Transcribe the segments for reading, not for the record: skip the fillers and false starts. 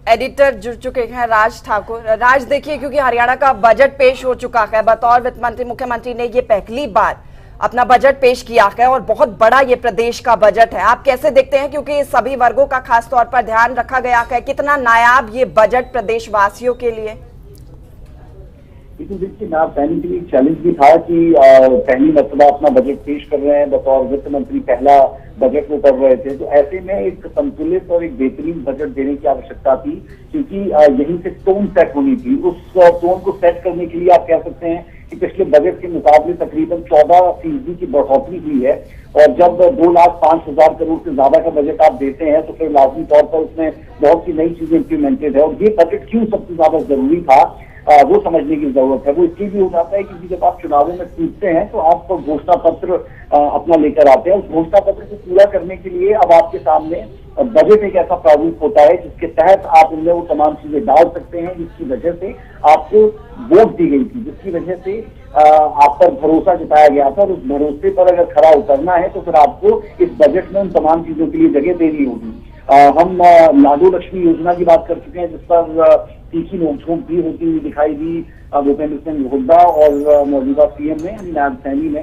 Editor जुड़ चुके हैं राज ठाकुर। राज, देखिए, क्योंकि हरियाणा का बजट पेश हो चुका है, बतौर वित्त मंत्री मुख्यमंत्री ने ये पहली बार अपना बजट पेश किया है और बहुत बड़ा ये प्रदेश का बजट है। आप कैसे देखते हैं, क्योंकि सभी वर्गों का खास तौर पर ध्यान रखा गया है, कितना नायाब ये बजट प्रदेश वासियों के लिए? देखिए, नायब सैनी के लिए चैलेंज भी था कि पहली मरतबा अपना बजट पेश कर रहे हैं, बतौर वित्त मंत्री पहला बजट वो कर रहे थे, तो ऐसे में एक संतुलित और एक बेहतरीन बजट देने की आवश्यकता थी, क्योंकि यहीं से टोन सेट होनी थी। उस टोन को सेट करने के लिए आप कह सकते हैं कि पिछले बजट के मुकाबले तकरीबन 14% की बढ़ोतरी हुई है। और जब 2,05,000 करोड़ से ज्यादा का बजट आप देते हैं तो फिर लाजमी तौर पर उसमें बहुत सी नई चीजें इंप्लीमेंटेड है। और ये बजट क्यों सबसे ज्यादा जरूरी था वो समझने की जरूरत है। वो इसलिए भी हो जाता है क्योंकि जब आप चुनावों में जीतते हैं तो आप घोषणा पत्र अपना लेकर आते हैं। उस घोषणा पत्र को पूरा करने के लिए अब आपके सामने बजट एक ऐसा प्रारूप होता है जिसके तहत आप उनमें वो तमाम चीजें डाल सकते हैं जिसकी वजह से आपको वोट दी गई थी, जिसकी वजह से आप पर भरोसा जताया गया था। और उस भरोसे पर अगर खरा उतरना है तो फिर आपको इस बजट में उन तमाम चीजों के लिए जगह देनी होगी। हम लाडो लक्ष्मी योजना की बात कर चुके हैं, जिस पर तीखी नोकझोंक भी होती हुई दिखाई दी भूपेंद्र सिंह हुड्डा और मौजूदा सीएम ने यानी नायब सैनी ने।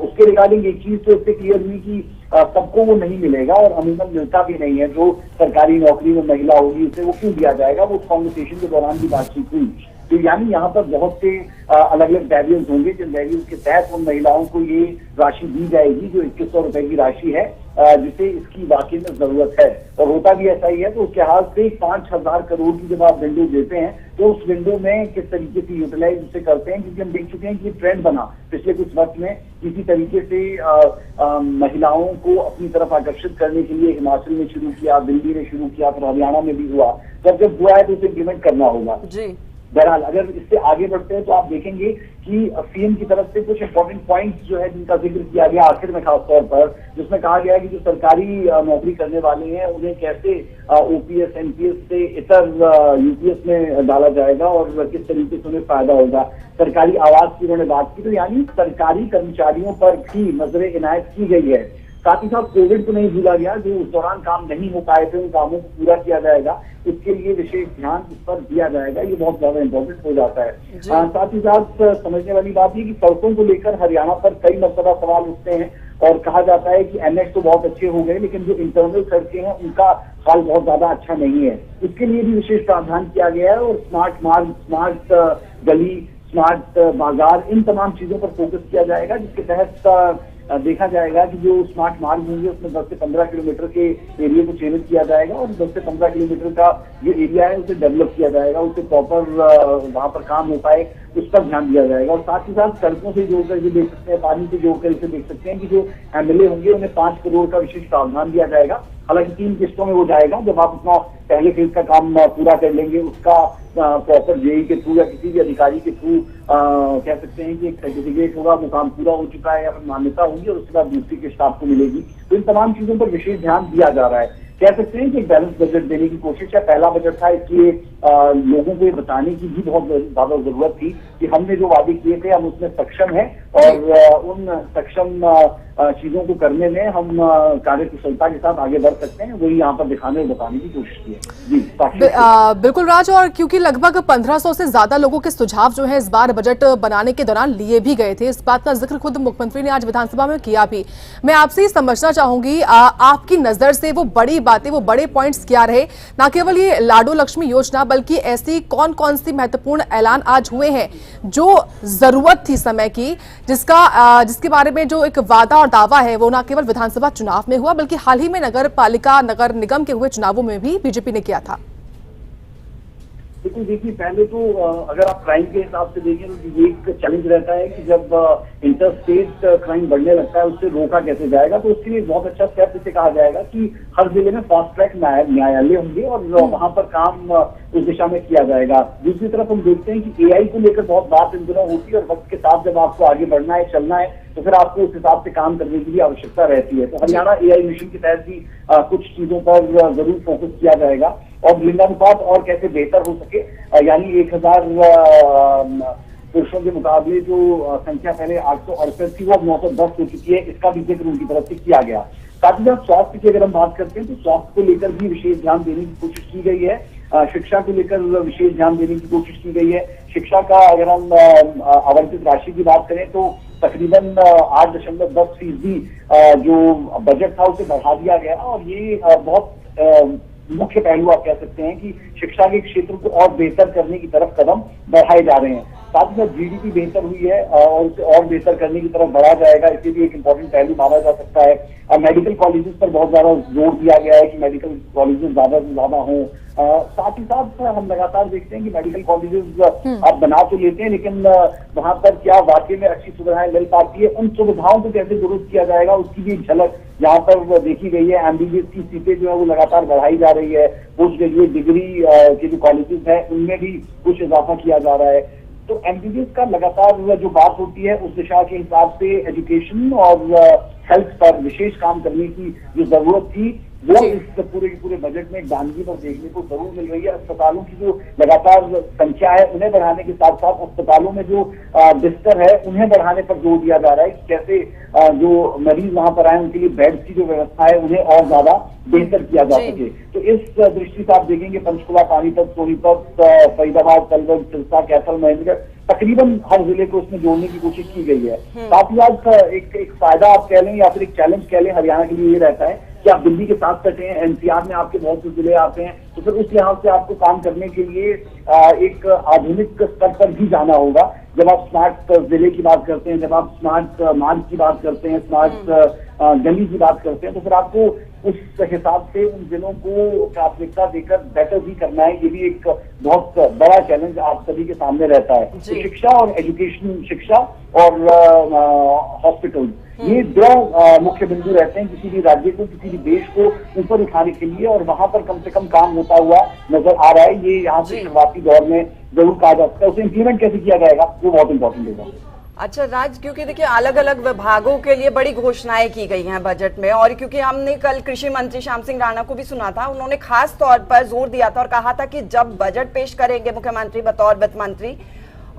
उसके रिगार्डिंग एक चीज तो इससे क्लियर हुई कि सबको वो नहीं मिलेगा और अमूमन मिलता भी नहीं है। जो सरकारी नौकरी में महिला होगी उसे वो क्यों दिया जाएगा, वो उस कॉन्वर्सेशन के दौरान भी बातचीत हुई। तो यानी यहाँ पर बहुत से अलग अलग बैरियर्स होंगे जिन बैरियर्स के तहत उन महिलाओं को ये राशि दी जाएगी जो 2100 रुपए की राशि है, जिसे इसकी वाकई में जरूरत है। और होता भी ऐसा ही है। तो उसके हाथ से 5,000 करोड़ की जब आप विंडो देते हैं तो उस विंडो में किस तरीके से यूटिलाइज उसे करते हैं, क्योंकि हम देख चुके हैं कि ट्रेंड बना पिछले कुछ वक्त में किसी तरीके से महिलाओं को अपनी तरफ आकर्षित करने के लिए हिमाचल ने शुरू किया, दिल्ली ने शुरू किया, फिर हरियाणा में भी हुआ। जब हुआ है तो उसे इम्प्लीमेंट करना होगा। बहरहाल अगर इससे आगे बढ़ते हैं तो आप देखेंगे कि सीएम की तरफ से कुछ इंपॉर्टेंट पॉइंट्स जो है जिनका जिक्र किया गया आखिर में खास तौर पर, जिसमें कहा गया कि जो सरकारी नौकरी करने वाले हैं उन्हें कैसे ओपीएस एनपीएस से इतर यूपीएस में डाला जाएगा और किस तरीके से उन्हें फायदा होगा। सरकारी आवास की उन्होंने बात की, तो यानी सरकारी कर्मचारियों पर भी नजरें इनायत की गई है। साथ ही साथ कोविड को नहीं भूला गया, जो उस दौरान काम नहीं हो पाए थे उन कामों को पूरा किया जाएगा, उसके लिए विशेष ध्यान इस पर दिया जाएगा। ये बहुत ज्यादा इम्पोर्टेंट हो जाता है। साथ ही साथ समझने वाली बात ये कि सड़कों को लेकर हरियाणा पर कई मरतबा सवाल उठते हैं और कहा जाता है कि एनएच तो बहुत अच्छे हो गए लेकिन जो इंटरनल सड़कें हैं उनका हाल बहुत ज्यादा अच्छा नहीं है। उसके लिए भी विशेष प्रावधान किया गया है और स्मार्ट मार्ग, स्मार्ट गली, स्मार्ट बाजार, इन तमाम चीजों पर फोकस किया जाएगा, जिसके तहत देखा जाएगा कि जो स्मार्ट मार्ग होंगे उसमें 10 से 15 किलोमीटर के एरिया को चिन्हित किया जाएगा और 10 से 15 किलोमीटर का जो एरिया है उसे डेवलप किया जाएगा, उसे प्रॉपर वहां पर काम हो पाए उस पर ध्यान दिया जाएगा। और साथ ही साथ सड़कों से जोड़कर इसे देख सकते हैं, पानी से जोड़कर इसे देख सकते हैं कि जो एमएलए होंगे उन्हें 5 करोड़ का विशेष प्रावधान दिया जाएगा। हालांकि 3 किस्तों में वो जाएगा। जब आप अपना पहले फेज का काम पूरा कर लेंगे उसका प्रॉपर जेई के थ्रू या किसी भी अधिकारी के थ्रू कह सकते हैं कि एक सर्टिफिकेट होगा, वो काम पूरा हो चुका है या फिर मान्यता होगी और उसके बाद दूसरी किस्त आपको मिलेगी। तो इन तमाम चीजों पर विशेष ध्यान दिया जा रहा है। कह सकते हैं कि एक बैलेंस बजट देने की कोशिश है। पहला बजट था, इसलिए लोगों को ये बताने की भी बहुत ज्यादा जरूरत थी कि हमने जो वादे किए थे हम उसमें सक्षम है और उन सक्षम चीजों को करने में हम कार्यकुशलता के साथ आगे बढ़ सकते हैं, वही यहाँ पर दिखाने और बताने की कोशिश की है। जी बिल्कुल राज, और क्योंकि लगभग 1500 से ज्यादा लोगों के सुझाव जो है इस बार बजट बनाने के दौरान लिए भी गए थे, इस बात का जिक्र खुद मुख्यमंत्री ने आज विधानसभा में किया भी। मैं आपसे ही समझना चाहूंगी आपकी नजर से वो बड़ी बातें, वो बड़े पॉइंट्स क्या रहे, न केवल ये लाडो लक्ष्मी योजना बल्कि ऐसी कौन कौन सी महत्वपूर्ण ऐलान आज हुए हैं जो जरूरत थी समय की, जिसके बारे में जो एक वादा और दावा है वो न केवल विधानसभा चुनाव में हुआ बल्कि हाल ही में नगर पालिका, नगर निगम के हुए चुनावों में भी बीजेपी ने किया था। देखिए, पहले तो अगर आप क्राइम के हिसाब से देखें तो ये एक चैलेंज रहता है कि जब इंटर स्टेट क्राइम बढ़ने लगता है उससे रोका कैसे जाएगा। तो उसके लिए बहुत अच्छा स्टेप इसे कहा जाएगा कि हर जिले में फास्ट ट्रैक न्यायालय होंगे और वहां पर काम उस दिशा में किया जाएगा। दूसरी तरफ हम देखते हैं कि एआई को लेकर बहुत बात इन दिनों होती है और वक्त के साथ जब आपको आगे बढ़ना है, चलना है, तो फिर आपको उस हिसाब से काम करने की भी आवश्यकता रहती है। तो हरियाणा एआई मिशन के तहत भी कुछ चीजों पर जरूर फोकस किया जाएगा और लिंगानुपात और कैसे बेहतर हो सके, यानी 1000 पुरुषों के मुकाबले जो संख्या पहले 868 थी वो अब 910 हो चुकी है, इसका भी जिक्र उनकी तरफ से किया गया। साथ ही साथ स्वास्थ्य की अगर हम बात करते हैं तो स्वास्थ्य को लेकर भी विशेष ध्यान देने की कोशिश की गई है। शिक्षा को लेकर विशेष ध्यान देने की कोशिश की गई है। शिक्षा का अगर हम आवंटित राशि की बात करें तो तकरीबन 8.10% जो बजट था उसे बढ़ा दिया गया और ये बहुत मुख्य पहलू आप कह सकते हैं कि शिक्षा के क्षेत्र को और बेहतर करने की तरफ कदम बढ़ाए जा रहे हैं। साथ ही साथ जीडीपी बेहतर हुई है और उसे और बेहतर करने की तरफ बढ़ा जाएगा, इसे भी एक इम्पोर्टेंट पहलू माना जा सकता है। मेडिकल कॉलेजेस पर बहुत ज्यादा जोर दिया गया है कि मेडिकल कॉलेजेस ज्यादा से ज्यादा हों। साथ ही साथ हम लगातार देखते हैं कि मेडिकल कॉलेजेस आप बना तो लेते हैं, लेकिन वहां पर क्या वाकई में अच्छी सुविधाएं मिल पाती है, उन सुविधाओं को कैसे दुरुस्त किया जाएगा उसकी भी एक झलक यहाँ पर देखी गई है। एमबीबीएस की सीटें जो है वो लगातार बढ़ाई जा रही है। पोस्ट ग्रेजुएट डिग्री के जो कॉलेजेस है उनमें भी कुछ इजाफा किया जा रहा है। तो एमबीबीएस का लगातार जो बात होती है उस दिशा के हिसाब से एजुकेशन और हेल्थ पर विशेष काम करने की जो जरूरत थी वो इस पूरे के पूरे बजट में गांधी पर देखने को जरूर मिल रही है। अस्पतालों की जो लगातार संख्या है उन्हें बढ़ाने के साथ साथ अस्पतालों में जो बिस्तर है उन्हें बढ़ाने पर जोर दिया जा रहा है कि कैसे जो मरीज वहां पर आए उनके लिए बेड्स की जो व्यवस्था है उन्हें और ज्यादा बेहतर किया जा सके। तो इस दृष्टि से आप देखेंगे पंचकुला, पानीपत, सोनीपत, फरीदाबाद, कलवर, सिरसा, कैथल, महेंद्रगढ़ तकरीबन हर जिले को इसमें जोड़ने की कोशिश की गई है। साथ ही आज एक फायदा आप कह लें या फिर एक चैलेंज कह लें हरियाणा के लिए ये रहता है कि आप दिल्ली के साथ कटे हैं, एनसीआर में आपके बहुत से जिले आते हैं, तो फिर उस लिहाज से आपको काम करने के लिए एक आधुनिक स्तर पर भी जाना होगा। जब आप स्मार्ट जिले की बात करते हैं, जब आप स्मार्ट मार्ग की बात करते हैं, स्मार्ट गली की बात करते हैं, तो फिर आपको उस हिसाब से उन जिलों को प्राथमिकता देकर बेटर भी करना है। ये भी एक बहुत बड़ा चैलेंज आप सभी के सामने रहता है। तो शिक्षा और एजुकेशन, शिक्षा और हॉस्पिटल, ये दो मुख्य बिंदु रहते हैं किसी भी राज्य को, किसी भी देश को ऊपर उठाने के लिए, और वहां पर कम से कम काम होता हुआ नजर आ रहा है। ये यहाँ से शुरुआती दौर में जरूर कहा जा सकता है। उसे इम्प्लीमेंट कैसे किया जाएगा वो बहुत इंपॉर्टेंट होगा। अच्छा राज, क्योंकि देखिए अलग अलग विभागों के लिए बड़ी घोषणाएं की गई हैं बजट में, और क्योंकि हमने कल कृषि मंत्री श्याम सिंह राणा को भी सुना था, उन्होंने खास तौर पर जोर दिया था और कहा था कि जब बजट पेश करेंगे मुख्यमंत्री बतौर वित्त मंत्री,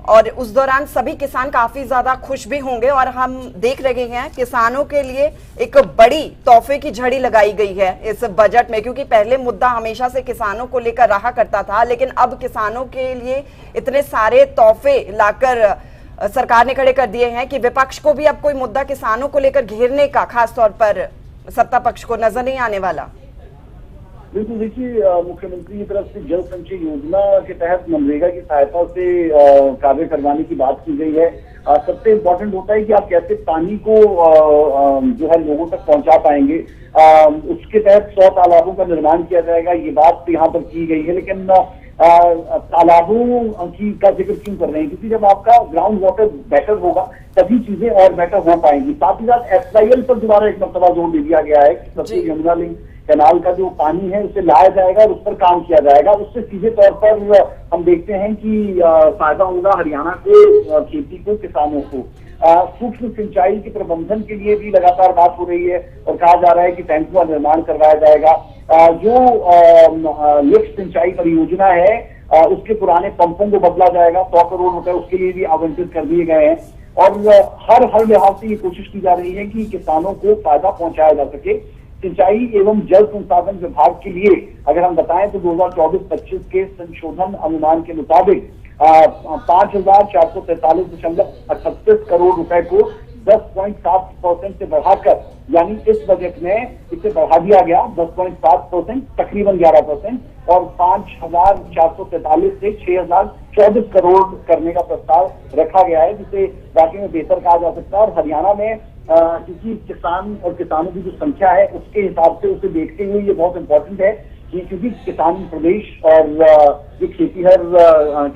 और उस दौरान सभी किसान काफी ज्यादा खुश भी होंगे। और हम देख रहे हैं किसानों के लिए एक बड़ी तोहफे की झड़ी लगाई गई है इस बजट में, क्योंकि पहले मुद्दा हमेशा से किसानों को लेकर रहा करता था, लेकिन अब किसानों के लिए इतने सारे तोहफे लाकर सरकार ने खड़े कर दिए हैं कि विपक्ष को भी अब कोई मुद्दा किसानों को लेकर घेरने का खासतौर पर सत्ता पक्ष को नजर नहीं आने वाला। बिल्कुल, देखिए मुख्यमंत्री की तरफ से जल संचय योजना के तहत मनरेगा की सहायता से कार्य करवाने की बात की गई है। सबसे इम्पोर्टेंट होता है कि आप कैसे पानी को जो है लोगों तक पहुंचा पाएंगे। उसके तहत 100 तालाबों का निर्माण किया जाएगा, ये बात यहाँ पर की गई है। लेकिन तालाबों की का जिक्र क्यों कर रहे हैं, क्योंकि जब आपका ग्राउंड वाटर बेटर होगा तभी चीजें और बेटर हो पाएंगी। साथ ही साथ एसवाईएल पर दोबारा एक मरतबा जोर दे दिया गया है कि सबसे यमुना लिंक कैनाल का जो पानी है उसे लाया जाएगा और उस पर काम किया जाएगा। उससे सीधे तौर पर हम देखते हैं कि फायदा होगा हरियाणा को, खेती को, किसानों को। सूक्ष्म सिंचाई के प्रबंधन के लिए भी लगातार बात हो रही है और कहा जा रहा है कि टैंक का निर्माण करवाया जाएगा। जो लिफ्ट सिंचाई परियोजना है उसके पुराने पंपों को बदला जाएगा, 100 करोड़ रुपए उसके लिए भी आवंटित कर दिए गए हैं। और हर लिहाज से ये कोशिश की जा रही है कि किसानों को फायदा पहुंचाया जा सके। सिंचाई एवं जल संसाधन विभाग के लिए अगर हम बताएं तो 2024-25 के संशोधन अनुमान के मुताबिक 5,443.38 करोड़ रुपए को 10.7% से बढ़ाकर, यानी इस बजट में इसे बढ़ा दिया गया 10.7%, तकरीबन 11%, और 5,443 से 6,024 करोड़ करने का प्रस्ताव रखा गया है, जिसे वाकई में बेहतर कहा जा सकता है। और हरियाणा में क्योंकि किसान और किसानों की जो संख्या है उसके हिसाब से उसे देखते हुए ये बहुत इंपॉर्टेंट है कि क्योंकि किसान प्रदेश और जो खेतीहर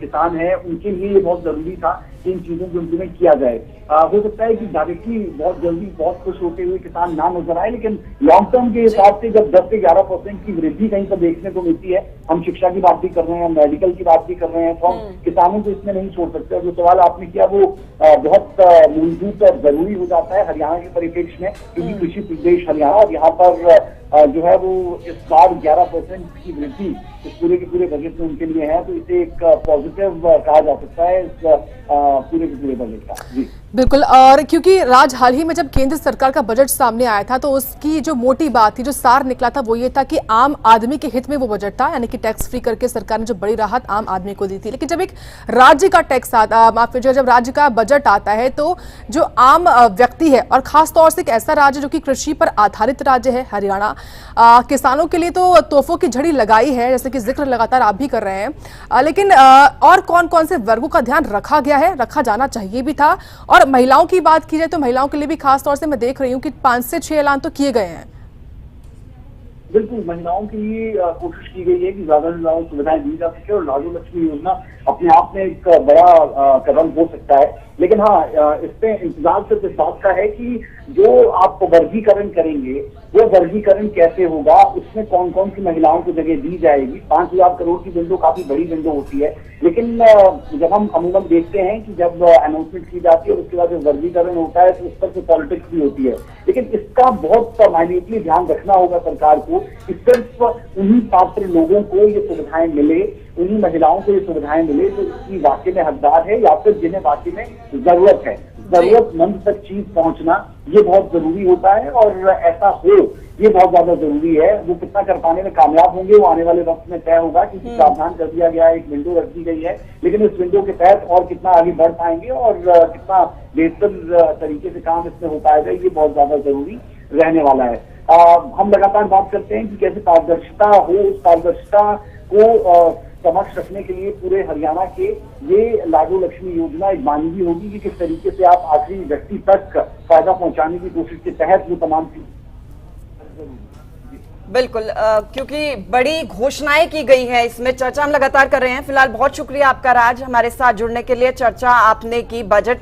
किसान है उनके लिए ये बहुत जरूरी था कि इन चीजों को इम्प्लीमेंट किया जाए। हो सकता है कि डायरेक्टली बहुत जल्दी बहुत खुश होते हुए किसान ना नजर आए, लेकिन लॉन्ग टर्म के हिसाब से जब 10 से 11% की वृद्धि कहीं पर देखने को मिलती है, हम शिक्षा की बात भी कर रहे हैं, मेडिकल की बात भी कर रहे हैं, तो हम किसानों को इसमें नहीं छोड़ सकते। जो सवाल आपने किया वो बहुत मूलभूत और जरूरी हो जाता है हरियाणा के परिप्रेक्ष्य में, क्योंकि कृषि प्रदेश हरियाणा, और यहाँ पर जो है वो इस बार 11% की वृद्धि इस पूरे के पूरे बजट में उनके लिए है, तो इसे एक पॉजिटिव कहा जा सकता है इस पूरे के पूरे बजट का। जी बिल्कुल। और क्योंकि राज हाल ही में जब केंद्र सरकार का बजट सामने आया था तो उसकी जो मोटी बात थी, जो सार निकला था, वो ये था कि आम आदमी के हित में वो बजट था, यानी कि टैक्स फ्री करके सरकार ने जो बड़ी राहत आम आदमी को दी थी। लेकिन जब एक राज्य का टैक्स आता, माफ कीजिएगा, जब राज्य का बजट आता है तो जो आम व्यक्ति है, और खासतौर से एक ऐसा राज्य जो कि कृषि पर आधारित राज्य है हरियाणा, किसानों के लिए तो तोहफों की झड़ी लगाई है, जैसे कि जिक्र लगातार आप भी कर रहे हैं। लेकिन और कौन कौन से वर्गों का ध्यान रखा गया है, रखा जाना चाहिए भी था? और महिलाओं की बात की जाए तो महिलाओं के लिए भी खास तौर से मैं देख रही हूं कि 5 से 6 ऐलान तो किए गए हैं। बिल्कुल, महिलाओं के लिए कोशिश की गई है कि ज्यादा से ज्यादा सुविधाएं दी जा सके, और लाडू लक्ष्मी योजना अपने आप में एक बड़ा कदम हो सकता है। लेकिन हाँ, इस पे इंतजार सिर्फ इस बात का है कि जो आप वर्गीकरण करेंगे वो वर्गीकरण कैसे होगा, उसमें कौन कौन सी महिलाओं को जगह दी जाएगी। 5,000 करोड़ की विंडो काफी बड़ी विंडो होती है, लेकिन जब हम अमूमन देखते हैं कि जब अनाउंसमेंट की जाती है और उसके बाद जब वर्गीकरण होता है तो उस पर से पॉलिटिक्स भी होती है। लेकिन इसका बहुत माइन्यूटली ध्यान रखना होगा सरकार को कि सिर्फ उन्हीं पात्र लोगों को ये सुविधाएं मिले, उन्हीं महिलाओं को ये सुविधाएं मिले जो इसकी वाकई में हकदार है या फिर जिन्हें वाकई में जरूरत है। जरूरतमंद तक चीज पहुंचना ये बहुत जरूरी होता है, और ऐसा हो ये बहुत ज्यादा जरूरी है। वो कितना कर पाने में कामयाब होंगे वो आने वाले वक्त में तय होगा, क्योंकि प्रावधान कर दिया गया है, एक विंडो रख दी गई है। लेकिन इस विंडो के तहत और कितना आगे बढ़ पाएंगे और कितना बेहतर तरीके से काम इसमें हो पाएगा, ये बहुत ज्यादा जरूरी रहने वाला है। हम लगातार बात करते हैं कि कैसे पारदर्शिता हो, उस पारदर्शिता को समक्ष रखने के लिए पूरे हरियाणा के ये लाडू लक्ष्मी योजना एक मानवीय होगी कि किस तरीके से आप आखिरी व्यक्ति तक फायदा पहुंचाने की कोशिश के तहत वो तमाम चीज। बिल्कुल, क्योंकि बड़ी घोषणाएं की गई है, इसमें चर्चा हम लगातार कर रहे हैं। फिलहाल बहुत शुक्रिया आपका राज, हमारे साथ जुड़ने के लिए। चर्चा आपने की बजट